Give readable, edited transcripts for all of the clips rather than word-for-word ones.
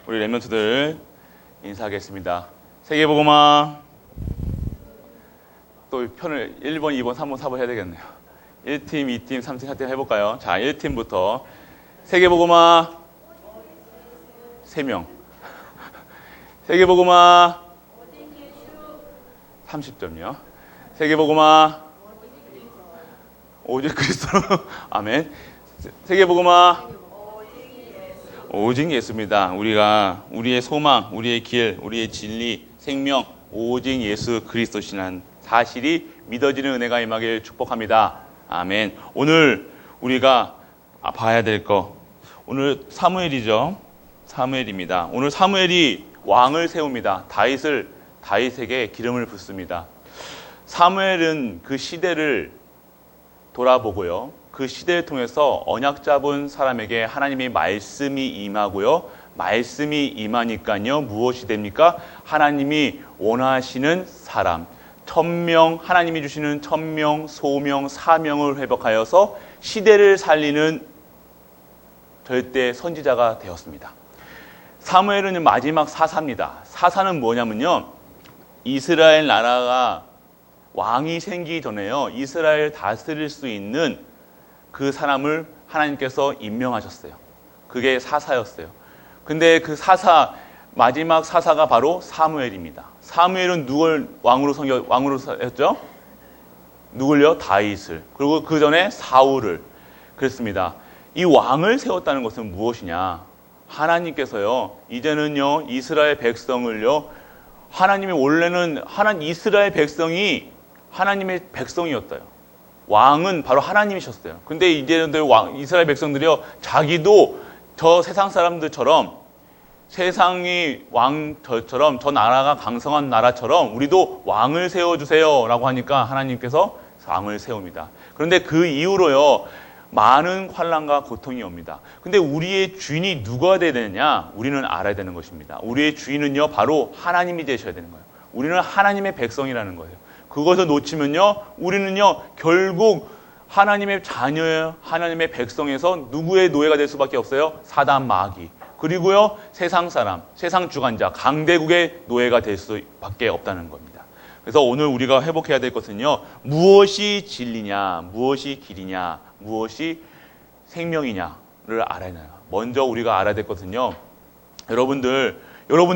우리 렘넌트들 인사하겠습니다. 세계복음화 또 편을 1번, 2번, 3번, 4번 해야 되겠네요. 1팀, 2팀, 3팀, 4팀 해볼까요? 자, 1팀부터 세계복음화 3명. 세계복음화 30점요. 세계복음화 오직 그리스도. 아멘. 세계복음화 오직 예수입니다. 우리의 소망, 우리의 길, 우리의 진리, 생명, 오직 예수 그리스도시라는 사실이 믿어지는 은혜가 임하길 축복합니다. 아멘. 오늘 우리가 봐야 될 거, 오늘 사무엘이죠. 사무엘입니다. 오늘 사무엘이 왕을 세웁니다. 다윗에게 기름을 붓습니다. 사무엘은 그 시대를 돌아보고요. 그 시대를 통해서 언약 잡은 사람에게 하나님의 말씀이 임하고요. 말씀이 임하니까요. 무엇이 됩니까? 하나님이 원하시는 사람, 하나님이 주시는 천명, 소명, 사명을 회복하여서 시대를 살리는 절대 선지자가 되었습니다. 사무엘은 마지막 사사입니다. 사사는 뭐냐면요. 이스라엘 나라가 왕이 생기기 전에요. 이스라엘 다스릴 수 있는 그 사람을 하나님께서 임명하셨어요. 그게 사사였어요. 근데 그 마지막 사사가 바로 사무엘입니다. 사무엘은 누굴 왕으로 했죠? 누굴요? 다윗을. 그리고 그 전에 사울을. 그랬습니다. 이 왕을 세웠다는 것은 무엇이냐? 하나님께서요, 이제는요, 이스라엘 백성을요, 하나님이 원래는 이스라엘 백성이 하나님의 백성이었어요. 왕은 바로 하나님이셨어요. 근데 이제는 이스라엘 백성들이요, 자기도 저 세상 사람들처럼, 세상이 왕처럼, 저 나라가 강성한 나라처럼 우리도 왕을 세워주세요 라고 하니까 하나님께서 왕을 세웁니다. 그런데 그 이후로요, 많은 환난과 고통이 옵니다. 근데 우리의 주인이 누가 되어야 되느냐? 우리는 알아야 되는 것입니다. 우리의 주인은요, 바로 하나님이 되셔야 되는 거예요. 우리는 하나님의 백성이라는 거예요. 그것을 놓치면요, 우리는요, 결국 하나님의 자녀예요. 하나님의 백성에서 누구의 노예가 될 수밖에 없어요? 사단 마귀. 그리고요, 세상 사람, 세상 주관자, 강대국의 노예가 될 수밖에 없다는 겁니다. 그래서 오늘 우리가 회복해야 될 것은요, 무엇이 진리냐, 무엇이 길이냐, 무엇이 생명이냐를 알아야 해요. 먼저 우리가 알아야 될 것은요, 여러분들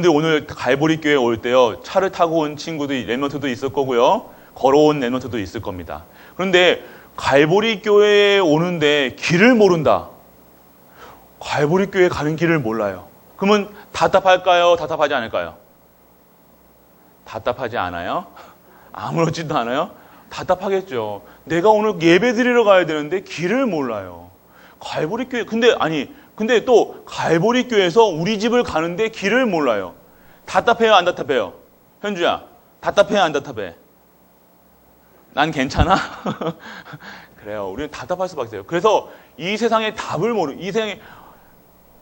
오늘 갈보리 교회 올 때요, 차를 타고 온 친구도 렘넌트도 있을 거고요, 걸어온 렘넌트도 있을 겁니다. 그런데 갈보리 교회에 오는데 길을 모른다. 갈보리 교회 가는 길을 몰라요. 그러면 답답할까요? 답답하지 않을까요? 답답하지 않아요? 아무렇지도 않아요? 답답하겠죠. 내가 오늘 예배 드리러 가야 되는데 길을 몰라요. 갈보리 교회, 근데 또 갈보리 교회에서 우리 집을 가는데 길을 몰라요. 답답해요, 안 답답해요? 현주야, 답답해요, 안 답답해? 난 괜찮아? 그래요. 우리는 답답할 수밖에 없어요. 그래서 이 세상의 답을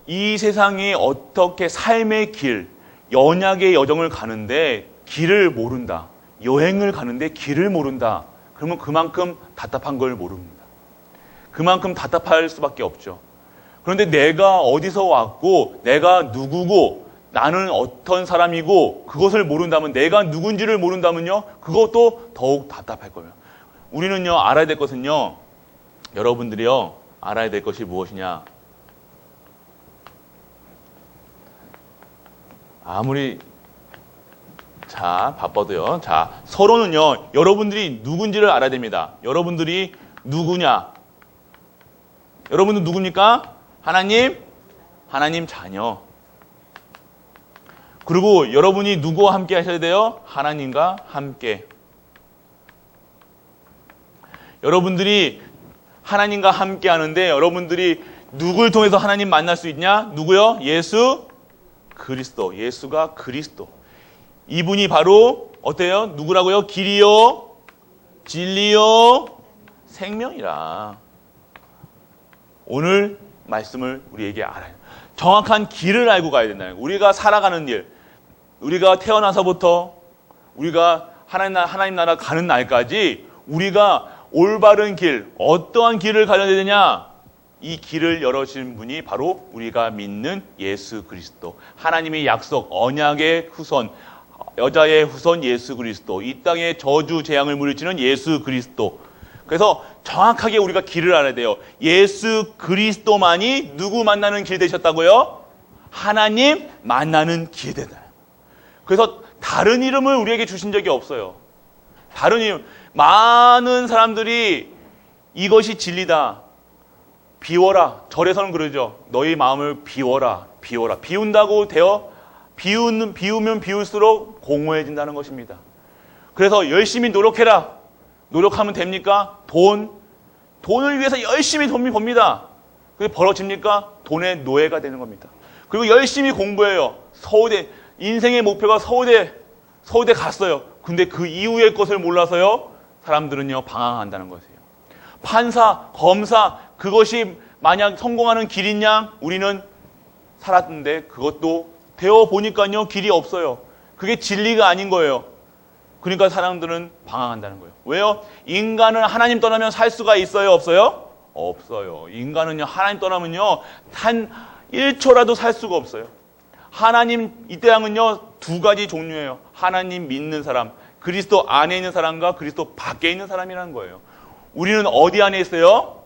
이 세상이 어떻게 삶의 길, 연약의 여정을 가는데 길을 모른다. 여행을 가는데 길을 모른다. 그러면 그만큼 답답한 걸 모릅니다. 그만큼 답답할 수밖에 없죠. 그런데 내가 어디서 왔고, 내가 누구고, 나는 어떤 사람이고, 그것을 모른다면, 내가 누군지를 모른다면요, 그것도 더욱 답답할 거예요. 우리는요, 알아야 될 것은요, 여러분들이요, 알아야 될 것이 무엇이냐. 아무리 바빠도요. 서로는요, 여러분들이 누군지를 알아야 됩니다. 여러분들이 누구냐? 여러분은 누굽니까? 하나님 자녀. 그리고 여러분이 누구와 함께 하셔야 돼요? 하나님과 함께. 여러분들이 하나님과 함께 하는데, 여러분들이 누굴 통해서 하나님 만날 수 있냐? 누구요? 예수 그리스도. 예수가 그리스도. 이분이 바로 어때요? 누구라고요? 길이요, 진리요, 생명이라. 오늘 말씀을 우리에게 알아요. 정확한 길을 알고 가야 된다는 거예요. 우리가 살아가는 길, 우리가 태어나서부터 우리가 하나님 나라 가는 날까지 우리가 올바른 길, 어떠한 길을 가야 되느냐? 이 길을 열어주신 분이 바로 우리가 믿는 예수 그리스도, 하나님의 약속, 언약의 후손, 여자의 후손 예수 그리스도, 이 땅에 저주 재앙을 물리치는 예수 그리스도. 그래서 정확하게 우리가 길을 알아야 돼요. 예수 그리스도만이 누구 만나는 길 되셨다고요? 하나님 만나는 길 되다. 그래서 다른 이름을 우리에게 주신 적이 없어요. 다른 이름. 많은 사람들이 이것이 진리다. 비워라. 절에서는 그러죠. 너희 마음을 비워라. 비워라. 비운다고 되어 비우면 비울수록 공허해진다는 것입니다. 그래서 열심히 노력해라. 노력하면 됩니까? 돈을 위해서 열심히 돈 법니다. 그게 벌어집니까? 돈의 노예가 되는 겁니다. 그리고 열심히 공부해요. 서울대, 인생의 목표가 서울대 갔어요. 근데 그 이후의 것을 몰라서요, 사람들은요, 방황한다는 것이에요. 판사, 검사, 그것이 만약 성공하는 길이냐? 우리는 살았는데 그것도 되어 보니까요, 길이 없어요. 그게 진리가 아닌 거예요. 그러니까 사람들은 방황한다는 거예요. 왜요? 인간은 하나님 떠나면 살 수가 있어요? 없어요? 없어요. 인간은요, 하나님 떠나면요, 단 1초라도 살 수가 없어요. 하나님, 이 땅은요, 두 가지 종류예요. 하나님 믿는 사람, 그리스도 안에 있는 사람과 그리스도 밖에 있는 사람이라는 거예요. 우리는 어디 안에 있어요?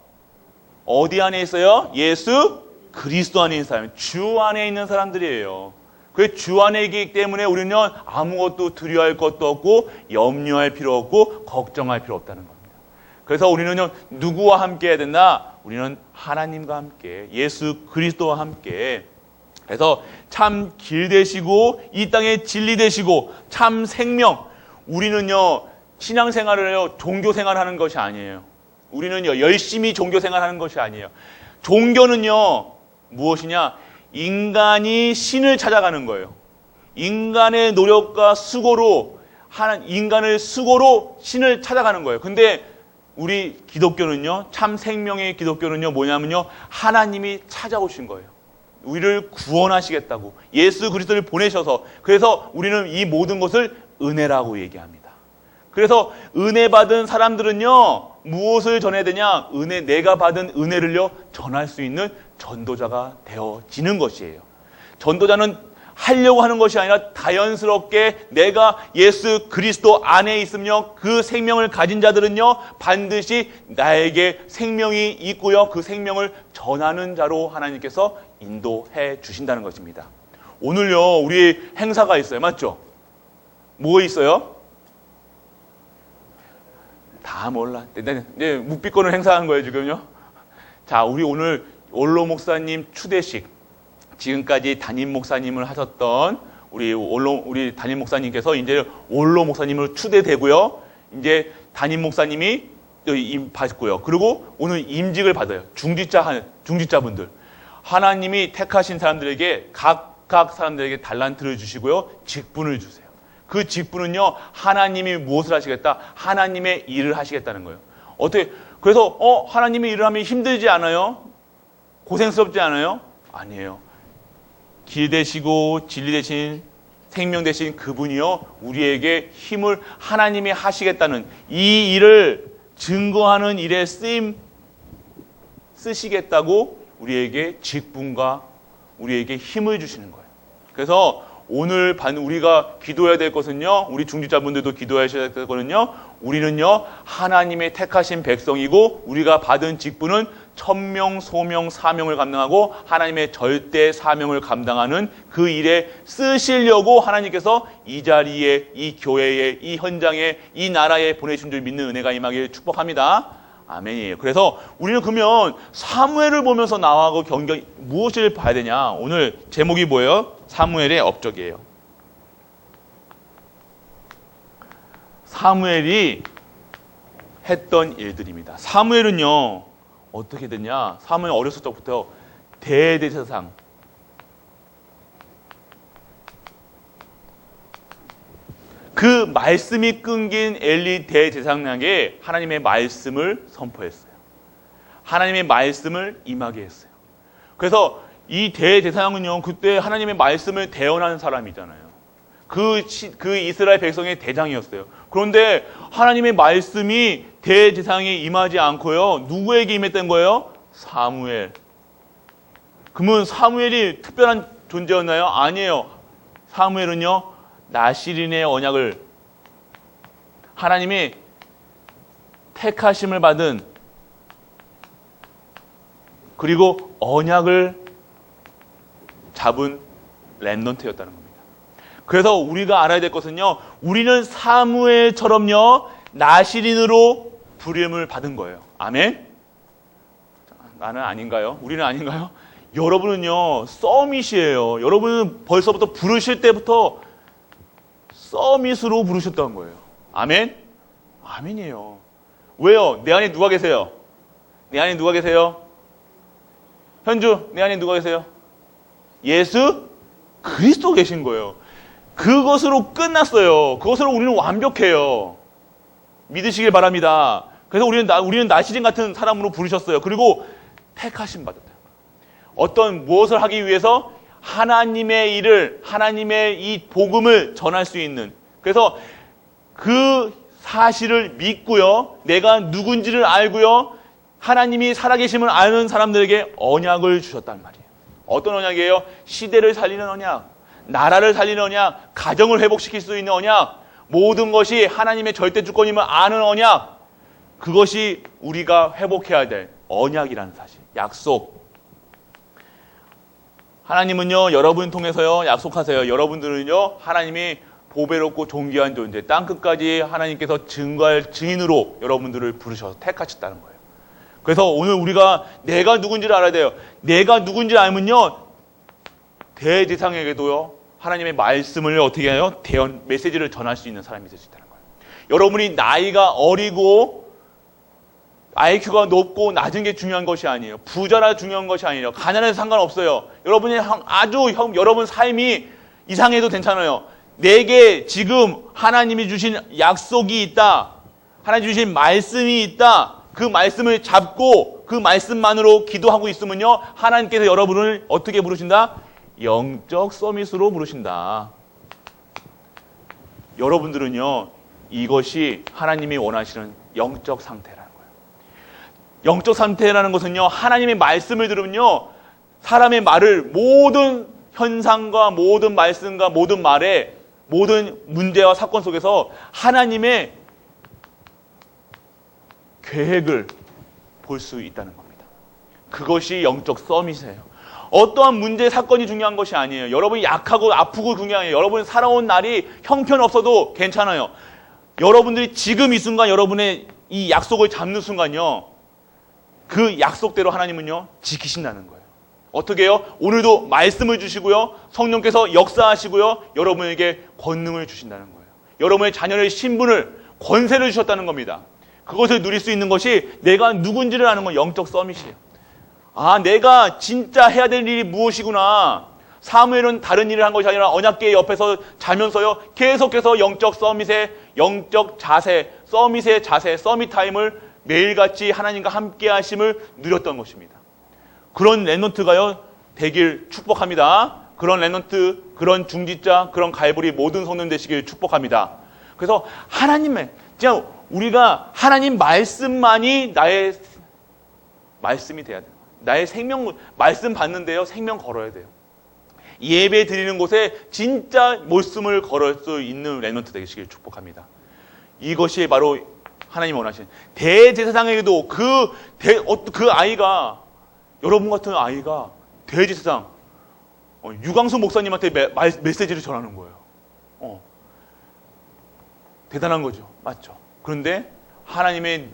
어디 안에 있어요? 예수 그리스도 안에 있는 사람, 주 안에 있는 사람들이에요. 그 주 안에 있기 때문에 우리는 아무것도 두려워할 것도 없고 염려할 필요 없고 걱정할 필요 없다는 겁니다. 그래서 우리는요, 누구와 함께 해야 된다? 우리는 하나님과 함께, 예수 그리스도와 함께. 그래서 참 길 되시고 이 땅의 진리 되시고 참 생명. 우리는요, 신앙생활을 해요, 종교생활하는 것이 아니에요. 우리는요, 열심히 종교생활하는 것이 아니에요. 종교는요, 무엇이냐? 인간이 신을 찾아가는 거예요. 인간의 노력과 수고로, 인간을 수고로 신을 찾아가는 거예요. 근데 우리 기독교는요, 참 생명의 기독교는요, 뭐냐면요, 하나님이 찾아오신 거예요. 우리를 구원하시겠다고 예수 그리스도를 보내셔서. 그래서 우리는 이 모든 것을 은혜라고 얘기합니다. 그래서 은혜 받은 사람들은요, 무엇을 전해야 되냐? 내가 받은 은혜를요, 전할 수 있는 전도자가 되어지는 것이에요. 전도자는 하려고 하는 것이 아니라 자연스럽게 내가 예수 그리스도 안에 있으며 그 생명을 가진 자들은요, 반드시 나에게 생명이 있고요, 그 생명을 전하는 자로 하나님께서 인도해 주신다는 것입니다. 오늘요, 우리 행사가 있어요. 맞죠? 뭐 있어요? 다 몰라. 이제 묵비권을 행사하는 거예요, 지금요. 자, 우리 오늘 원로 목사님 추대식, 지금까지 담임 목사님을 하셨던 우리 담임 목사님께서 이제 원로 목사님을 추대되고요. 이제 담임 목사님이 받고요. 그리고 오늘 임직을 받아요. 중직자분들. 하나님이 택하신 사람들에게 각각 사람들에게 달란트를 주시고요. 직분을 주세요. 그 직분은요, 하나님이 무엇을 하시겠다? 하나님의 일을 하시겠다는 거예요. 어떻게? 그래서 하나님의 일을 하면 힘들지 않아요? 고생스럽지 않아요? 아니에요. 길 되시고 진리 되신 생명 되신 그분이요, 우리에게 힘을 하나님이 하시겠다는 이 일을 증거하는 일에 쓰시겠다고 우리에게 직분과 우리에게 힘을 주시는 거예요. 그래서 오늘 우리가 기도해야 될 것은요, 우리 중직자분들도 기도하셔야 될 것은요, 우리는요, 하나님의 택하신 백성이고 우리가 받은 직분은 천명, 소명, 사명을 감당하고 하나님의 절대 사명을 감당하는 그 일에 쓰시려고 하나님께서 이 자리에, 이 교회에, 이 현장에, 이 나라에 보내신 줄 믿는 은혜가 임하기를 축복합니다. 아멘이에요. 그래서 우리는 그러면 사무엘을 보면서 나하고 무엇을 봐야 되냐? 오늘 제목이 뭐예요? 사무엘의 업적이에요. 사무엘이 했던 일들입니다. 사무엘은요, 어떻게 됐냐? 사무엘 어렸을 때부터 대제사장, 그 말씀이 끊긴 엘리 대제사장에게 하나님의 말씀을 선포했어요. 하나님의 말씀을 임하게 했어요. 그래서 이 대제사장은요, 그때 하나님의 말씀을 대언하는 사람이잖아요. 그 이스라엘 백성의 대장이었어요. 그런데 하나님의 말씀이 대제사장에 임하지 않고요, 누구에게 임했던 거예요? 사무엘. 그러면 사무엘이 특별한 존재였나요? 아니에요. 사무엘은요, 나실인의 언약을, 하나님이 택하심을 받은, 그리고 언약을 잡은 렘넌트였다는 겁니다. 그래서 우리가 알아야 될 것은요, 우리는 사무엘처럼요, 나실인으로 부름을 받은 거예요. 아멘? 나는 아닌가요? 우리는 아닌가요? 여러분은요, 서밋이에요. 여러분은 벌써부터 부르실 때부터 서밋으로 부르셨다는 거예요. 아멘? 아멘이에요. 왜요? 내 안에 누가 계세요? 내 안에 누가 계세요? 현주, 내 안에 누가 계세요? 예수 그리스도 계신 거예요. 그것으로 끝났어요. 그것으로 우리는 완벽해요. 믿으시길 바랍니다. 그래서 우리는 나시린 같은 사람으로 부르셨어요. 그리고 택하심 받았다. 어떤 무엇을 하기 위해서 하나님의 일을, 하나님의 이 복음을 전할 수 있는, 그래서 그 사실을 믿고요, 내가 누군지를 알고요, 하나님이 살아계심을 아는 사람들에게 언약을 주셨단 말이에요. 어떤 언약이에요? 시대를 살리는 언약, 나라를 살리는 언약, 가정을 회복시킬 수 있는 언약, 모든 것이 하나님의 절대 주권임을 아는 언약, 그것이 우리가 회복해야 될 언약이라는 사실, 약속. 하나님은요, 여러분 통해서요, 약속하세요. 여러분들은요, 하나님이 보배롭고 존귀한 존재, 땅끝까지 하나님께서 증거할 증인으로 여러분들을 부르셔서 택하셨다는 거예요. 그래서 오늘 우리가 내가 누군지를 알아야 돼요. 내가 누군지를 알면요, 대제사장에게도요, 하나님의 말씀을 어떻게 해요? 메시지를 전할 수 있는 사람이 될 수 있다는 거예요. 여러분이 나이가 어리고 IQ가 높고 낮은 게 중요한 것이 아니에요. 부자라 중요한 것이 아니에요. 가난해도 상관없어요. 여러분이 여러분 삶이 이상해도 괜찮아요. 내게 지금 하나님이 주신 약속이 있다. 하나님 주신 말씀이 있다. 그 말씀을 잡고 그 말씀만으로 기도하고 있으면요, 하나님께서 여러분을 어떻게 부르신다? 영적 서밋으로 부르신다. 여러분들은요, 이것이 하나님이 원하시는 영적 상태라는 거예요. 영적 상태라는 것은요, 하나님의 말씀을 들으면요, 사람의 말을 모든 현상과 모든 말씀과 모든 말에 모든 문제와 사건 속에서 하나님의 계획을 볼 수 있다는 겁니다. 그것이 영적 서밋이에요. 어떠한 문제, 사건이 중요한 것이 아니에요. 여러분이 약하고 아프고 중요해요. 여러분이 살아온 날이 형편없어도 괜찮아요. 여러분들이 지금 이 순간 여러분의 이 약속을 잡는 순간요, 그 약속대로 하나님은요, 지키신다는 거예요. 어떻게 해요? 오늘도 말씀을 주시고요, 성령께서 역사하시고요, 여러분에게 권능을 주신다는 거예요. 여러분의 자녀의 신분을, 권세를 주셨다는 겁니다. 그것을 누릴 수 있는 것이 내가 누군지를 아는 건 영적 서밋이에요. 아, 내가 진짜 해야 될 일이 무엇이구나. 사무엘은 다른 일을 한 것이 아니라 언약궤 옆에서 자면서요, 계속해서 영적 서밋의 영적 자세, 서밋의 자세, 서밋 타임을 매일같이 하나님과 함께 하심을 누렸던 것입니다. 그런 렘넌트가요, 되길 축복합니다. 그런 렘넌트, 그런 중직자, 그런 갈보리 모든 성도님 되시길 축복합니다. 그래서 하나님의, 진짜 우리가 하나님 말씀만이 나의 말씀이 돼야 돼요. 나의 생명, 말씀 받는데요, 생명 걸어야 돼요. 예배 드리는 곳에 진짜 말씀을 걸을 수 있는 렘넌트 되시길 축복합니다. 이것이 바로 하나님 원하신 대제사장에게도 그 아이가, 여러분 같은 아이가 대제사장 유광수 목사님한테 메시지를 전하는 거예요. 대단한 거죠. 맞죠? 그런데 하나님의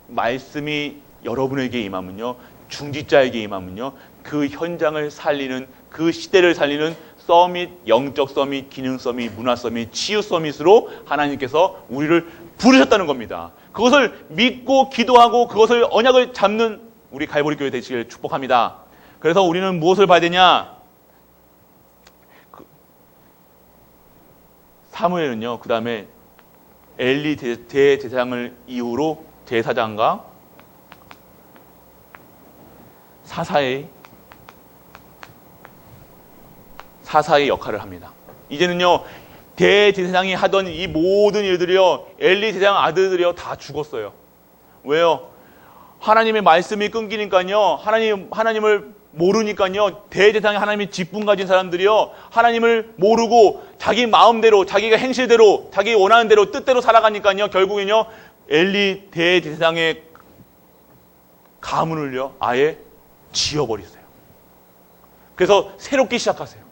말씀이 여러분에게 임하면요, 중직자에게 임하면요, 그 현장을 살리는, 그 시대를 살리는 서밋, 영적 서밋, 기능 서밋, 문화 서밋, 치유 서밋으로 하나님께서 우리를 부르셨다는 겁니다. 그것을 믿고 기도하고 그것을 언약을 잡는 우리 갈보리 교회 되시길 축복합니다. 그래서 우리는 무엇을 봐야 되냐? 사무엘은요, 그 다음에 엘리 대제사장을 이후로 제사장과 사사의 역할을 합니다. 이제는요, 대제사장이 하던 이 모든 일들이요, 엘리 제사장 아들들이요, 다 죽었어요. 왜요? 하나님의 말씀이 끊기니까요. 하나님을 모르니까요. 대제사장이 하나님의 직분 가진 사람들이요. 하나님을 모르고 자기 마음대로, 자기가 행실대로, 자기 원하는 대로, 뜻대로 살아가니까요. 결국엔요. 엘리 대제사장의 가문을요. 아예 지워버리세요. 그래서 새롭게 시작하세요.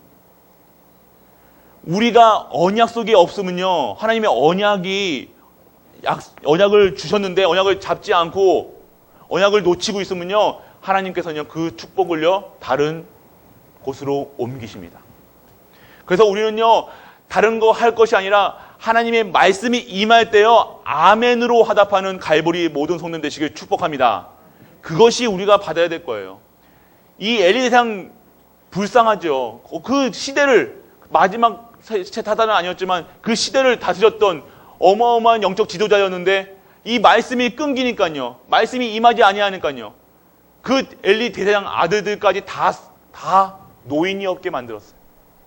우리가 언약 속에 없으면요. 하나님의 언약을 주셨는데 언약을 잡지 않고 언약을 놓치고 있으면요. 하나님께서는요. 그 축복을요. 다른 곳으로 옮기십니다. 그래서 우리는요. 다른 거 할 것이 아니라 하나님의 말씀이 임할 때요. 아멘으로 화답하는 갈보리 모든 성도님 되시길 축복합니다. 그것이 우리가 받아야 될 거예요. 이 엘리 대상 불쌍하죠. 그 시대를 마지막 타단은 아니었지만 그 시대를 다스렸던 어마어마한 영적 지도자였는데 이 말씀이 끊기니까요. 말씀이 임하지 아니하니까요. 그 엘리 대제사장 아들들까지 다 노인이 없게 만들었어요.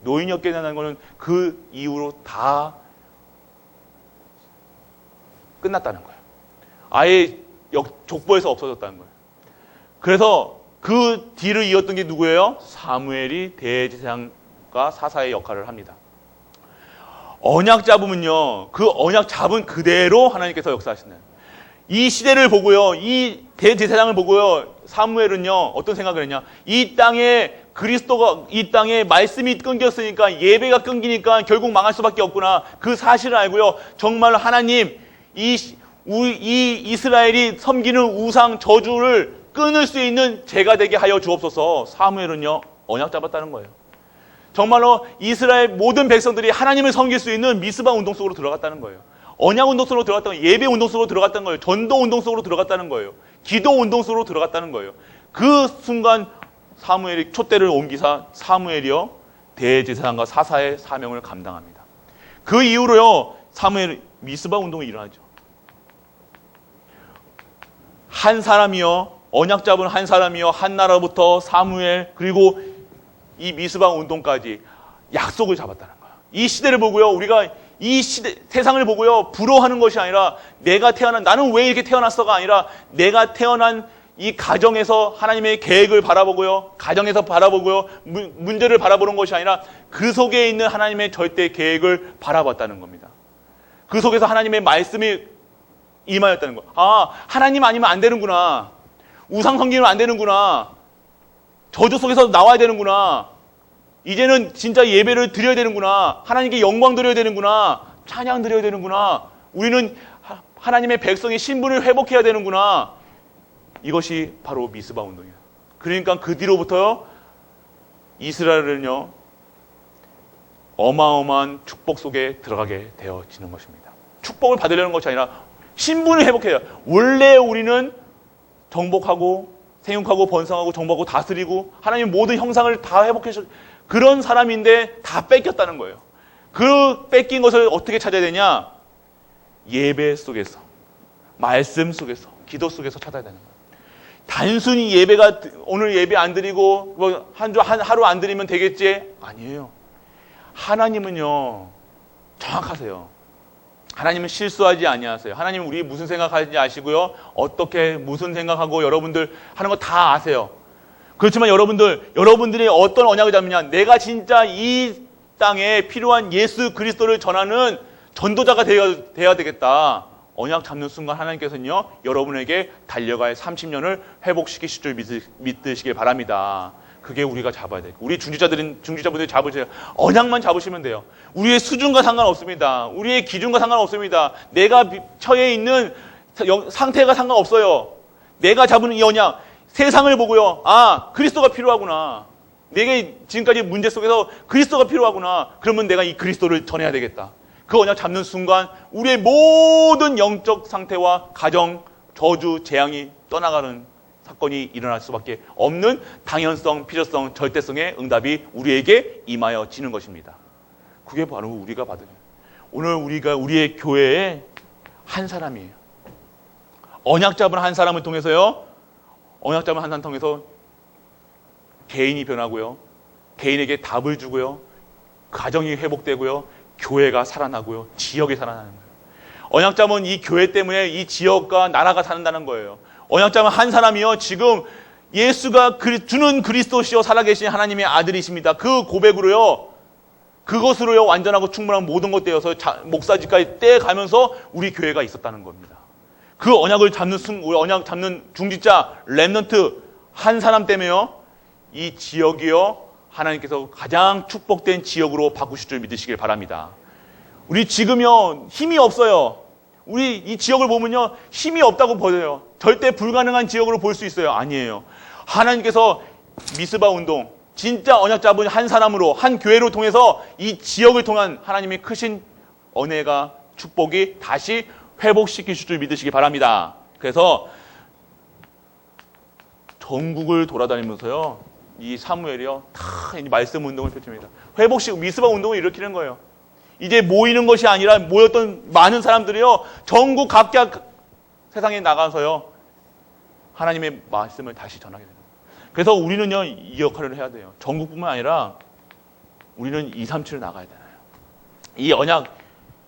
노인이 없게 된다는 것은 그 이후로 다 끝났다는 거예요. 아예 족보에서 없어졌다는 거예요. 그래서 그 뒤를 이었던 게 누구예요? 사무엘이 대제사장과 사사의 역할을 합니다. 언약 잡으면요. 그 언약 잡은 그대로 하나님께서 역사하시나요? 이 시대를 보고요. 이 대제사장을 보고요. 사무엘은요. 어떤 생각을 했냐? 이 땅에 말씀이 끊겼으니까 예배가 끊기니까 결국 망할 수밖에 없구나. 그 사실을 알고요. 정말 하나님 이 이스라엘이 섬기는 우상 저주를 끊을 수 있는 제가 되게 하여 주옵소서. 사무엘은요. 언약 잡았다는 거예요. 정말로 이스라엘 모든 백성들이 하나님을 섬길 수 있는 미스바 운동 속으로 들어갔다는 거예요. 언약 운동 속으로 들어갔다는 거예요. 예배 운동 속으로 들어갔다는 거예요. 전도 운동 속으로 들어갔다는 거예요. 기도 운동 속으로 들어갔다는 거예요. 그 순간 사무엘이 촛대를 옮기사 사무엘이요. 대제사장과 사사의 사명을 감당합니다. 그 이후로요. 사무엘 미스바 운동이 일어나죠. 한 사람이요. 언약 잡은 한 사람이요. 한 나라부터 사무엘 그리고 이 미스바 운동까지 약속을 잡았다는 거예요. 이 시대를 보고요. 우리가 이 세상을 보고요. 부러워하는 것이 아니라 나는 왜 이렇게 태어났어가 아니라 내가 태어난 이 가정에서 하나님의 계획을 바라보고요. 가정에서 바라보고요. 문제를 바라보는 것이 아니라 그 속에 있는 하나님의 절대 계획을 바라봤다는 겁니다. 그 속에서 하나님의 말씀이 임하였다는 거. 아, 하나님 아니면 안 되는구나. 우상 섬기면 안 되는구나. 저주 속에서 나와야 되는구나. 이제는 진짜 예배를 드려야 되는구나. 하나님께 영광 드려야 되는구나. 찬양 드려야 되는구나. 우리는 하나님의 백성의 신분을 회복해야 되는구나. 이것이 바로 미스바 운동이에요. 그러니까 그 뒤로부터요. 이스라엘은요. 어마어마한 축복 속에 들어가게 되어지는 것입니다. 축복을 받으려는 것이 아니라 신분을 회복해요. 원래 우리는 정복하고 생육하고 번성하고 정복하고 다스리고 하나님 모든 형상을 다 회복해서 그런 사람인데 다 뺏겼다는 거예요. 그 뺏긴 것을 어떻게 찾아야 되냐? 예배 속에서, 말씀 속에서, 기도 속에서 찾아야 되는 거예요. 단순히 오늘 예배 안 드리고 뭐 하루 안 드리면 되겠지? 아니에요. 하나님은요 정확하세요. 하나님은 실수하지 아니하세요. 하나님은 우리 무슨 생각하는지 아시고요. 어떻게 무슨 생각하고 여러분들 하는 거 다 아세요. 그렇지만 여러분들이 어떤 언약을 잡느냐. 내가 진짜 이 땅에 필요한 예수 그리스도를 전하는 전도자가 되어야 되겠다. 언약 잡는 순간 하나님께서는요. 여러분에게 달려갈 30년을 회복시키실 줄 믿으시길 바랍니다. 그게 우리가 잡아야 돼요. 우리 중지자분들이 잡으세요. 언약만 잡으시면 돼요. 우리의 수준과 상관없습니다. 우리의 기준과 상관없습니다. 내가 처해 있는 상태가 상관없어요. 내가 잡은 이 언약, 세상을 보고요. 아, 그리스도가 필요하구나. 내게 지금까지 문제 속에서 그리스도가 필요하구나. 그러면 내가 이 그리스도를 전해야 되겠다. 그 언약 잡는 순간 우리의 모든 영적 상태와 가정, 저주, 재앙이 떠나가는 사건이 일어날 수밖에 없는 당연성, 필요성, 절대성의 응답이 우리에게 임하여지는 것입니다. 그게 바로 우리가 받은 오늘 우리의 교회의 한 사람이에요. 언약 잡은 한 사람을 통해서요. 언약 잡은 한 사람을 통해서 개인이 변하고요. 개인에게 답을 주고요. 가정이 회복되고요. 교회가 살아나고요. 지역이 살아나는 거예요. 언약 잡은 이 교회 때문에 이 지역과 나라가 살아난다는 거예요. 언약 잡은 한 사람이요. 지금 예수가 주는 그리스도시요 살아계신 하나님의 아들이십니다. 그 고백으로요. 그것으로요. 완전하고 충분한 모든 것 되어서 목사직까지 떼가면서 우리 교회가 있었다는 겁니다. 그 언약을 잡는 언약 잡는 중직자 렘넌트 한 사람 때문에요. 이 지역이요. 하나님께서 가장 축복된 지역으로 바꾸실 줄 믿으시길 바랍니다. 우리 지금요. 힘이 없어요. 우리 이 지역을 보면요. 힘이 없다고 보여요. 절대 불가능한 지역으로 볼 수 있어요. 아니에요. 하나님께서 미스바 운동, 진짜 언약 잡은 한 사람으로, 한 교회로 통해서 이 지역을 통한 하나님의 크신 은혜가, 축복이 다시 회복시키실 줄 믿으시기 바랍니다. 그래서 전국을 돌아다니면서요, 이 사무엘이요, 다 말씀 운동을 펼칩니다. 미스바 운동을 일으키는 거예요. 이제 모이는 것이 아니라 모였던 많은 사람들이요, 전국 각각 세상에 나가서요, 하나님의 말씀을 다시 전하게 됩니다. 그래서 우리는요, 이 역할을 해야 돼요. 전국뿐만 아니라 우리는 237을 나가야 되나요? 이 언약,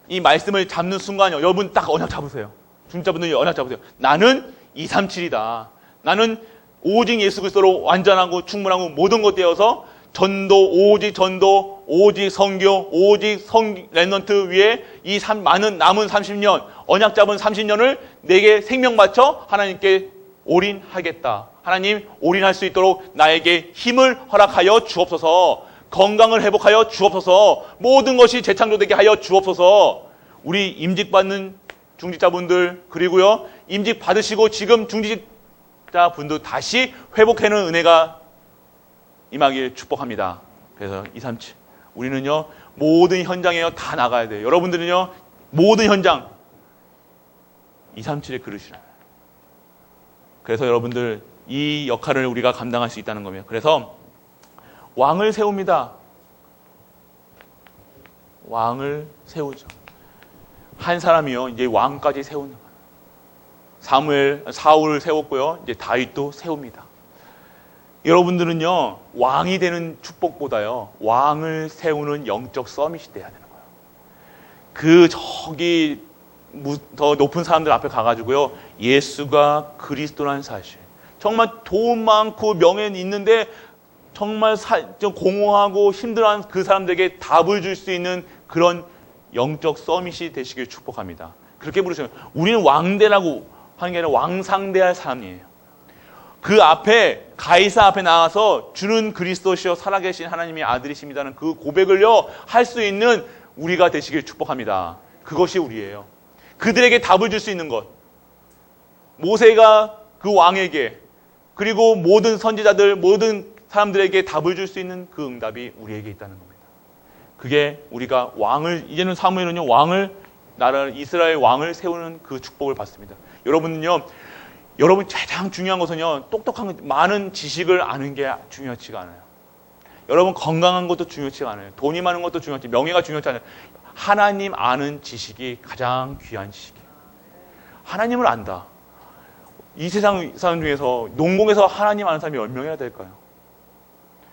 이 말씀을 잡는 순간요, 여러분 딱 언약 잡으세요. 중자분들이 언약 잡으세요. 나는 237이다. 나는 오직 예수 그리스도로 완전하고 충분하고 모든 것 되어서 오직 전도, 오직 선교, 오직 렘넌트 위에 이 많은 남은 30년, 언약 잡은 30년을 내게 생명 바쳐 하나님께 올인하겠다. 하나님 올인할 수 있도록 나에게 힘을 허락하여 주옵소서. 건강을 회복하여 주옵소서. 모든 것이 재창조되게 하여 주옵소서. 우리 임직받는 중직자분들, 그리고요 임직 받으시고 지금 중직자분들 다시 회복하는 은혜가 임하길 축복합니다. 그래서 237 우리는요 모든 현장에요 다 나가야 돼요. 여러분들은요 모든 현장 237의 그릇이라. 그래서 여러분들 이 역할을 우리가 감당할 수 있다는 겁니다. 그래서 왕을 세웁니다. 왕을 세우죠. 한 사람이요 이제 왕까지 세우는 거예요. 사울을 세웠고요. 이제 다윗도 세웁니다. 여러분들은요 왕이 되는 축복보다요 왕을 세우는 영적 서밋이 돼야 되는 거예요. 저기 더 높은 사람들 앞에 가가지고요 예수가 그리스도라는 사실, 정말 돈 많고 명예 있는데 정말 좀 공허하고 힘들어하는 그 사람들에게 답을 줄 수 있는 그런 영적 서밋이 되시길 축복합니다. 그렇게 부르시면 우리는 왕대라고 하는 게 아니라 왕상대할 사람이에요. 그 앞에 가이사 앞에 나와서 주는 그리스도시여 살아계신 하나님의 아들이십니다는 그 고백을요 할 수 있는 우리가 되시길 축복합니다. 그것이 우리예요. 그들에게 답을 줄 수 있는 것, 모세가 그 왕에게 그리고 모든 선지자들 모든 사람들에게 답을 줄 수 있는 그 응답이 우리에게 있다는 겁니다. 그게 우리가 이제는 사무엘은요 이스라엘 왕을 세우는 그 축복을 받습니다. 여러분 가장 중요한 것은요 똑똑한 많은 지식을 아는 게 중요하지가 않아요. 여러분 건강한 것도 중요하지가 않아요. 돈이 많은 것도 중요하지, 명예가 중요하지 않아요. 하나님 아는 지식이 가장 귀한 지식이에요. 하나님을 안다. 이 세상 사람 중에서 농공에서 하나님 아는 사람이 몇 명이나 될까요?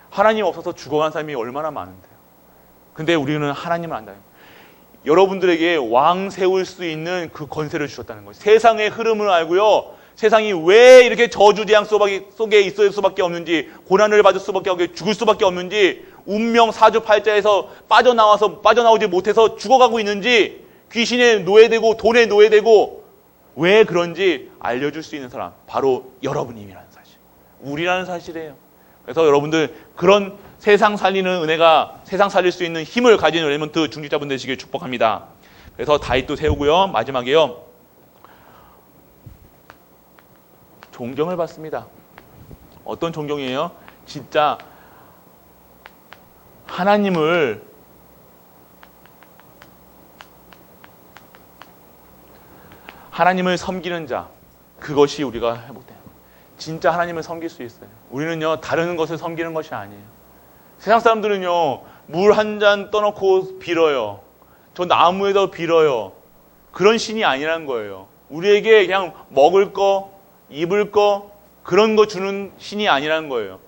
하나님 없어서 죽어간 사람이 얼마나 많은데요. 근데 우리는 하나님을 안다. 여러분들에게 왕 세울 수 있는 그 권세를 주셨다는 거예요. 세상의 흐름을 알고요. 세상이 왜 이렇게 저주재앙 속에 있을 수밖에 없는지, 고난을 받을 수밖에 없게, 죽을 수밖에 없는지, 운명 사주팔자에서 빠져나오지 못해서 죽어가고 있는지, 귀신에 노예되고 돈에 노예되고 왜 그런지 알려줄 수 있는 사람, 바로 여러분님이라는 사실, 우리라는 사실이에요. 그래서 여러분들 그런 세상 살리는 은혜가, 세상 살릴 수 있는 힘을 가진 렘넌트 중직자분 되시길 축복합니다. 그래서 다윗도 세우고요. 마지막에요 존경을 받습니다. 어떤 존경이에요? 진짜 하나님을 섬기는 자, 그것이 우리가 회복돼요. 진짜 하나님을 섬길 수 있어요. 우리는요 다른 것을 섬기는 것이 아니에요. 세상 사람들은요 물 한 잔 떠놓고 빌어요. 저 나무에다 빌어요. 그런 신이 아니라는 거예요. 우리에게 그냥 먹을 거, 입을 거, 그런 거 주는 신이 아니라는 거예요.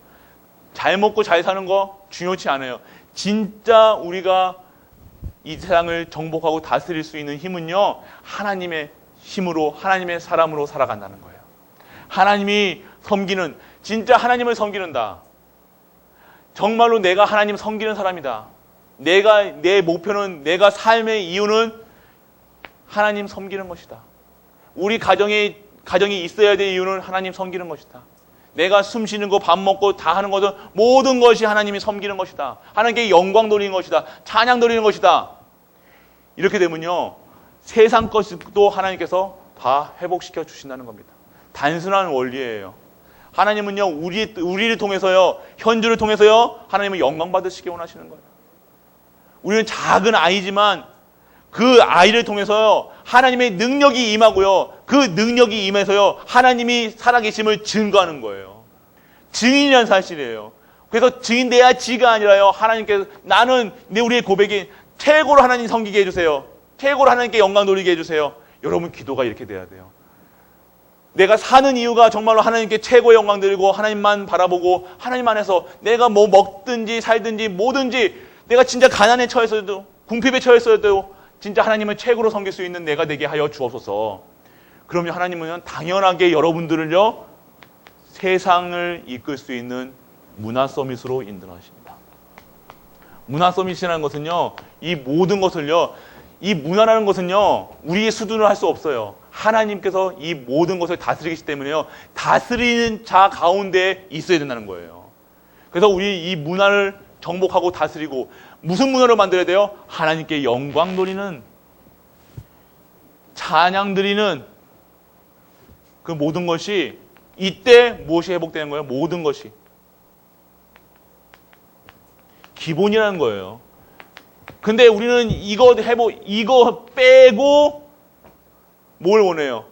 잘 먹고 잘 사는 거 중요치 않아요. 진짜 우리가 이 세상을 정복하고 다스릴 수 있는 힘은요 하나님의 힘으로, 하나님의 사람으로 살아간다는 거예요. 하나님이 섬기는, 진짜 하나님을 섬기는다. 정말로 내가 하나님 섬기는 사람이다. 내 목표는, 내가 삶의 이유는 하나님 섬기는 것이다. 우리 가정이 있어야 될 이유는 하나님 섬기는 것이다. 내가 숨 쉬는 거, 밥 먹고 다 하는 것은 모든 것이 하나님이 섬기는 것이다. 하나님께 영광 돌리는 것이다. 찬양 돌리는 것이다. 이렇게 되면요, 세상 것도 하나님께서 다 회복시켜 주신다는 겁니다. 단순한 원리예요. 하나님은요, 우리를 통해서요, 현주를 통해서요, 하나님은 영광 받으시기 원하시는 거예요. 우리는 작은 아이지만 그 아이를 통해서요, 하나님의 능력이 임하고요, 그 능력이 임해서요, 하나님이 살아계심을 증거하는 거예요. 증인이라는 사실이에요. 그래서 증인돼야 지가 아니라요, 하나님께서 나는 우리의 고백이 최고로 하나님 섬기게 해주세요. 최고로 하나님께 영광 돌리게 해주세요. 여러분 기도가 이렇게 돼야 돼요. 내가 사는 이유가 정말로 하나님께 최고의 영광 드리고 하나님만 바라보고 하나님 안에서 내가 뭐 먹든지 살든지 뭐든지 내가 진짜 가난에 처했어도 궁핍에 처했어도 진짜 하나님을 최고로 섬길 수 있는 내가 되게 하여 주옵소서. 그러면 하나님은 당연하게 여러분들을요, 세상을 이끌 수 있는 문화 서밋으로 인도하십니다. 문화 서밋이라는 것은요, 이 모든 것을요, 이 문화라는 것은요, 우리의 수준으로 할 수 없어요. 하나님께서 이 모든 것을 다스리기 때문에요, 다스리는 자 가운데 있어야 된다는 거예요. 그래서 우리 이 문화를 정복하고 다스리고, 무슨 문화를 만들어야 돼요? 하나님께 영광 돌리는, 찬양 드리는 그 모든 것이, 이때 무엇이 회복되는 거예요? 모든 것이 기본이라는 거예요. 근데 우리는 이거 빼고 뭘 원해요?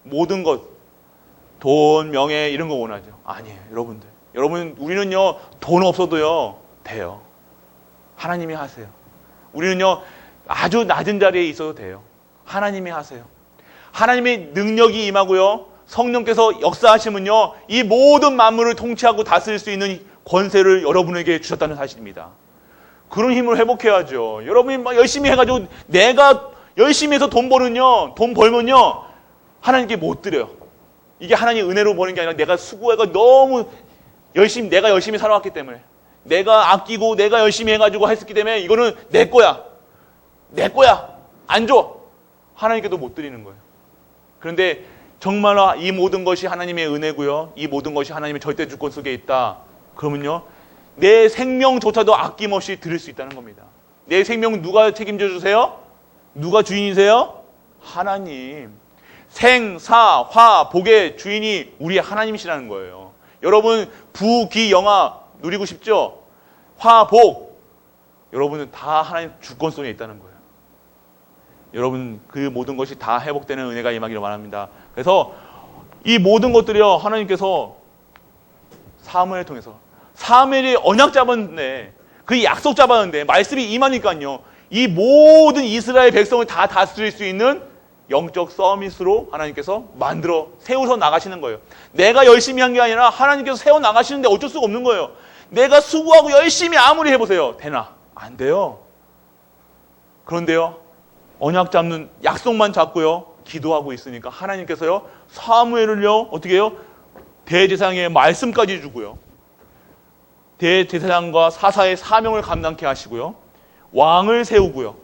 모든 것, 돈, 명예 이런 거 원하죠. 아니에요, 여러분들. 우리는요, 돈 없어도요 돼요. 하나님이 하세요. 우리는요, 아주 낮은 자리에 있어도 돼요. 하나님이 하세요. 하나님의 능력이 임하고요, 성령께서 역사하시면요, 이 모든 만물을 통치하고 다스릴 수 있는 권세를 여러분에게 주셨다는 사실입니다. 그런 힘을 회복해야죠. 여러분이 막 열심히 해가지고 내가 열심히 해서 돈 벌면요, 하나님께 못 드려요. 이게 하나님 은혜로 버는 게 아니라 내가 수고해가 너무 내가 열심히 살아왔기 때문에, 내가 아끼고 내가 열심히 해가지고 했기 때문에 이거는 내 거야. 안 줘. 하나님께도 못 드리는 거예요. 그런데 정말로 이 모든 것이 하나님의 은혜고요, 이 모든 것이 하나님의 절대 주권 속에 있다. 그러면요, 내 생명조차도 아낌없이 드릴 수 있다는 겁니다. 내 생명 누가 책임져 주세요? 누가 주인이세요? 하나님. 생, 사, 화, 복의 주인이 우리 하나님이시라는 거예요. 여러분 부, 기, 영화 누리고 싶죠? 화, 복, 여러분은 다 하나님 주권 속에 있다는 거예요. 여러분 그 모든 것이 다 회복되는 은혜가 임하기를 바랍니다. 그래서 이 모든 것들이요, 하나님께서 사무엘을 통해서, 사무엘이 언약 잡았는데, 그 약속 잡았는데 말씀이 임하니까요, 이 모든 이스라엘 백성을 다 다스릴 수 있는 영적 서밋으로 하나님께서 만들어 세워서 나가시는 거예요. 내가 열심히 한 게 아니라 하나님께서 세워 나가시는데 어쩔 수가 없는 거예요. 내가 수고하고 열심히 아무리 해보세요. 되나? 안 돼요. 그런데요, 언약 잡는, 약속만 잡고요, 기도하고 있으니까 하나님께서요, 사무엘을요, 어떻게 해요? 대제사장의 말씀까지 주고요, 대제사장과 사사의 사명을 감당케 하시고요, 왕을 세우고요,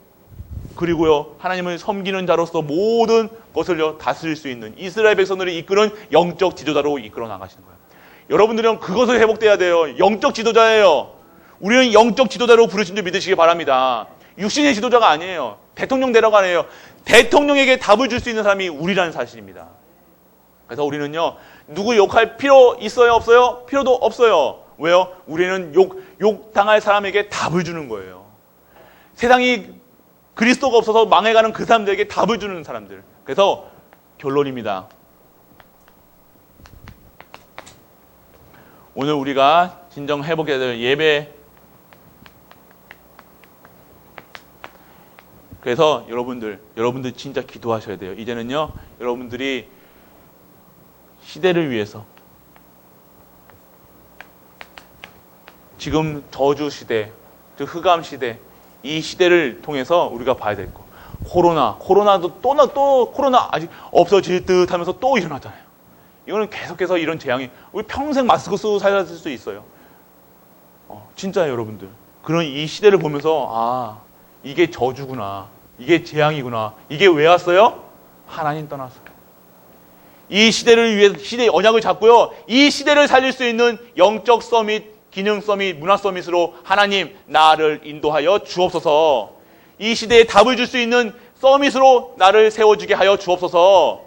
그리고요, 하나님을 섬기는 자로서 모든 것을요, 다스릴 수 있는 이스라엘 백성들을 이끄는 영적 지도자로 이끌어 나가시는 거예요. 여러분들은 그것을 회복돼야 돼요. 영적 지도자예요. 우리는 영적 지도자로 부르신 줄 믿으시기 바랍니다. 육신의 지도자가 아니에요. 대통령 되라고 아니에요. 대통령에게 답을 줄 수 있는 사람이 우리라는 사실입니다. 그래서 우리는요, 누구 욕할 필요 있어요? 없어요? 필요도 없어요. 왜요? 우리는 욕 당할 사람에게 답을 주는 거예요. 세상이 그리스도가 없어서 망해가는 그 사람들에게 답을 주는 사람들. 그래서 결론입니다. 오늘 우리가 진정 회복해야 될 예배, 그래서 여러분들 진짜 기도하셔야 돼요. 이제는요, 여러분들이 시대를 위해서, 지금 저주 시대, 즉 흑암 시대, 이 시대를 통해서 우리가 봐야 될 거. 코로나도 또 코로나 아직 없어질 듯 하면서 또 일어나잖아요. 이거는 계속해서 이런 재앙이 우리 평생 마스크 쓰고 살았을 수 있어요. 진짜요, 여러분들. 그런 이 시대를 보면서 이게 저주구나, 이게 재앙이구나. 이게 왜 왔어요? 하나님 떠나서. 이 시대를 위해 시대의 언약을 잡고요. 이 시대를 살릴 수 있는 영적 서밋, 기능 서밋, 문화 서밋으로 하나님 나를 인도하여 주옵소서. 이 시대에 답을 줄 수 있는 서밋으로 나를 세워주게 하여 주옵소서.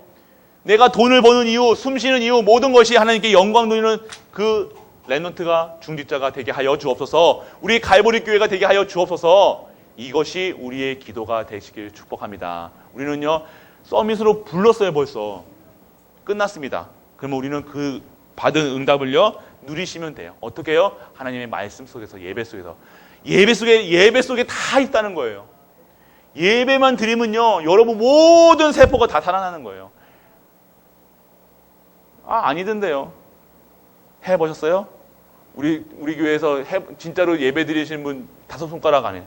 내가 돈을 버는 이유, 숨쉬는 이유, 모든 것이 하나님께 영광 돌리는 그 렘넌트가, 중직자가 되게 하여 주옵소서. 우리 갈보리 교회가 되게 하여 주옵소서. 이것이 우리의 기도가 되시길 축복합니다. 우리는요, 서밋으로 불렀어요. 벌써 끝났습니다. 그러면 우리는 그 받은 응답을요 누리시면 돼요. 어떻게 해요? 하나님의 말씀 속에서, 예배 속에서. 예배 속에 다 있다는 거예요. 예배만 드리면요, 여러분 모든 세포가 다 살아나는 거예요. 아니던데요. 해보셨어요? 우리 교회에서 진짜로 예배 드리시는 분 5손가락 안에.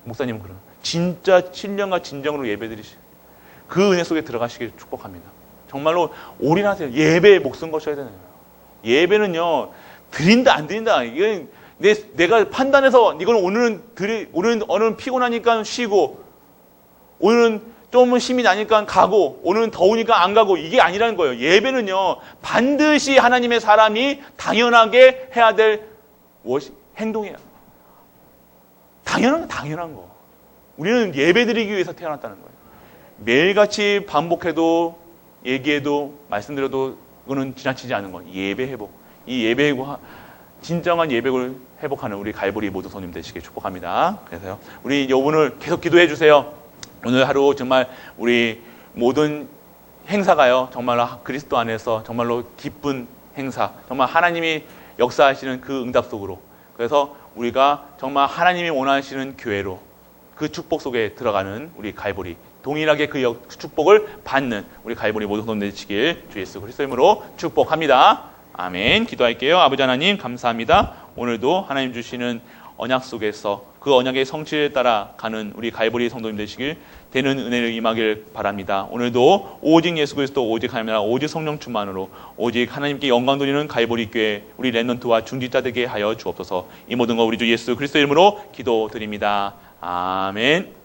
목사님은 그런. 진짜 신령과 진정으로 예배 드리시. 그 은혜 속에 들어가시길 축복합니다. 정말로 올인하세요. 예배에 목숨 거셔야 되는 거예요. 예배는요, 드린다 안 드린다. 이게 내가 판단해서 이건 오늘은 피곤하니까 쉬고, 오늘은 조금은 힘이 나니까 가고, 오늘은 더우니까 안 가고, 이게 아니라는 거예요. 예배는요, 반드시 하나님의 사람이 당연하게 해야 될 행동이에요. 당연한 거. 우리는 예배 드리기 위해서 태어났다는 거예요. 매일같이 반복해도, 얘기해도, 말씀드려도, 그거는 지나치지 않은 거. 예배 회복. 이 예배 회복, 진정한 예배를 회복하는 우리 갈보리 모든 손님 되시길 축복합니다. 그래서요, 우리 오늘 계속 기도해 주세요. 오늘 하루 정말 우리 모든 행사가요, 정말로 그리스도 안에서 정말로 기쁜 행사, 정말 하나님이 역사하시는 그 응답 속으로, 그래서 우리가 정말 하나님이 원하시는 교회로 그 축복 속에 들어가는 우리 갈보리, 동일하게 그 축복을 받는 우리 갈보리 모든 손 되시길 주 예수 그리스도 이름으로 축복합니다. 아멘. 기도할게요. 아버지 하나님 감사합니다. 오늘도 하나님 주시는 언약 속에서 그 언약의 성취에 따라 가는 우리 갈보리 성도님 되시길 되는 은혜를 임하길 바랍니다. 오늘도 오직 예수 그리스도, 오직 하나님 나라, 오직 성령 충만으로 오직 하나님께 영광 돌리는 갈보리 교회 우리 렘넌트와 중직자 되게 하여 주옵소서. 이 모든 거 우리 주 예수 그리스도 이름으로 기도드립니다. 아멘.